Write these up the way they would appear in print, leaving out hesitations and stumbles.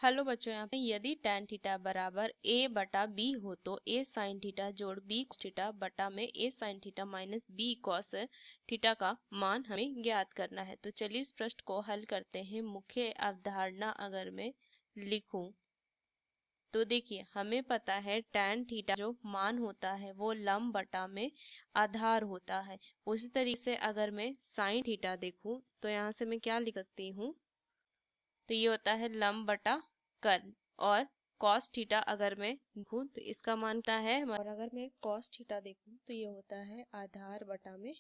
Hello बच्चों, यहाँ पे यदि tan थीटा बराबर a बटा b हो तो a sin थीटा जोड़ b cos थीटा बटा में a sin theta minus b cos theta का मान हमें ज्ञात करना है। तो चलिए इस प्रश्न को हल करते हैं। मुख्य अवधारणा अगर मैं लिखूं तो देखिए, हमें पता है tan थीटा जो मान होता है वो लंब बटा में आधार होता है। उसी तरीके से अगर मैं sin थीटा देखूं तो यहाँ से मैं क्या लिख सकती हूँ, तो ये होता है लंब बटा कर्ण। और cos थीटा अगर मैं देखूं तो इसका मान क्या है, और अगर मैं cos थीटा देखूं तो ये होता है आधार बटा में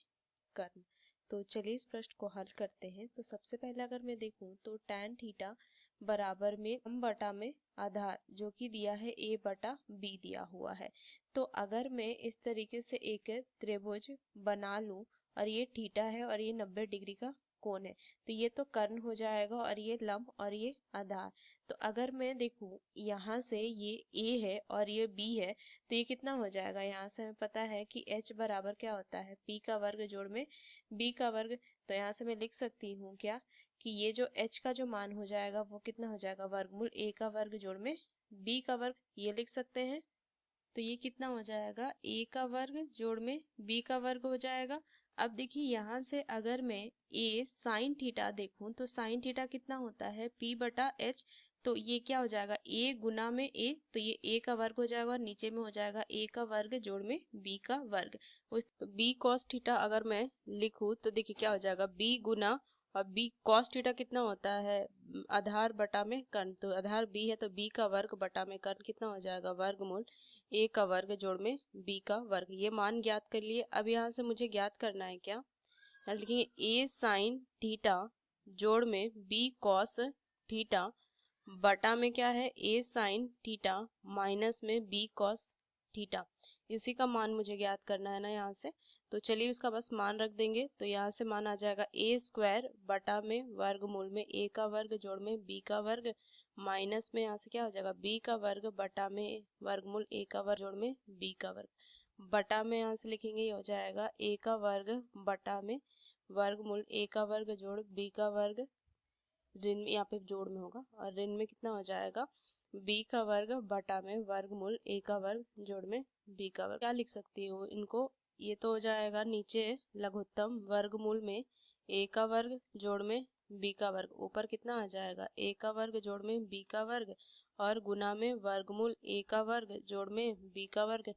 कर्ण। तो चलिए इस प्रश्न को हल करते हैं। तो सबसे पहले अगर मैं देखूं तो tan थीटा बराबर में लंब बटा में आधार जो कि दिया है a बटा b दिया हुआ है। तो अगर मैं इस तरीके से एक त्रिभुज बना लूं और ये थीटा है और ये 90 डिग्री का कोण है, तो ये तो कर्ण हो जाएगा और ये लंब और ये आधार। तो अगर मैं देखूं यहाँ से ये a है और ये b है, तो ये कितना हो जाएगा, यहाँ से हमें पता है कि h बराबर क्या होता है p का वर्ग जोड़ में b का वर्ग। तो यहाँ से मैं लिख सकती हूँ क्या, कि ये जो h का जो मान हो जाएगा वो कितना हो जाएगा, वर्गमूल a का वर्ग जोड़ में b का वर्ग, ये लिख सकते हैं। तो ये कितना हो जाएगा, a का वर्ग जोड़ में b का वर्ग हो जाएगा। अब देखिए यहाँ से अगर मैं a साइन थीटा देखूं तो साइन थीटा कितना होता है p बटा h। तो ये क्या हो जाएगा, a गुना में a, तो ये a का वर्ग हो जाएगा और नीचे में हो जाएगा a का वर्ग जोड़ में b का वर्ग। उस तो b cos थीटा अगर मैं लिखूं तो देखिए क्या हो जाएगा, b गुना और b cos थीटा कितना होता है, आधार बटा में कर्ण। तो आधार b है तो b का वर्ग बटा में कर्ण कितना हो जाएगा, वर्गमूल a का वर्ग जोड़ में b का वर्ग। ये मान ज्ञात कर लिए। अब यहाँ से मुझे ज्ञात करना है क्या, देखिए a साइन थीटा जोड़ में b cos थीटा बटा में क्या है, a साइन थीटा माइनस में b cos थीटा। इसी का मान मुझे ज्ञात करना है ना यहाँ से। तो चलिए इसका बस मान रख देंगे। तो यहाँ से मान आ जाएगा a स्क्वायर बटा में वर्गमूल में a का वर्ग जोड़ में b का वर्ग माइनस में यहाँ से क्या हो जाएगा, b का वर्ग बटा में वर्गमूल a का वर्ग जोड़ में b का वर्ग बटा में यहाँ से लिखेंगे, ये हो जाएगा a का वर्ग बटा में वर्गमूल a का वर्ग जोड़ b का वर्ग, ऋण में यहाँ पे जोड़ में होगा और ऋण में कितना हो जाएगा, b का वर्ग बटा में वर्गमूल a का वर्ग जोड़ में b का वर्ग। क्या लिख सकती हूँ इनको, ये तो हो जाएगा नीचे लघुत्तम वर्गमूल में a का वर्ग जोड़ में b का वर्ग, ऊपर कितना आ जाएगा a का वर्ग जोड़ में b का वर्ग और गुना में वर्गमूल a का वर्ग जोड़ में b का वर्ग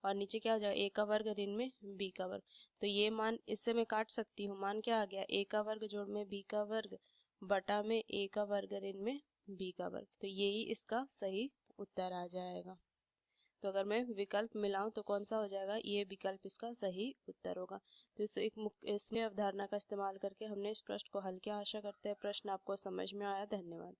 और नीचे क्या हो जाएगा, a का वर्ग ऋण में b का वर्ग। तो ये मान इससे मैं काट सकती हूँ, मान क्या आ गया, a का वर्ग जोड़ में b का वर्ग बटा में a का वर्ग ऋण में b का वर्ग। तो यही इसका सही उत्तर आ जाएगा। तो अगर मैं विकल्प मिलाऊं तो कौन सा हो जाएगा, ये विकल्प इसका सही उत्तर होगा। तो इसमें अवधारणा का इस्तेमाल करके हमने इस प्रश्न को हल किया। आशा करते हैं प्रश्न आपको समझ में आया। धन्यवाद।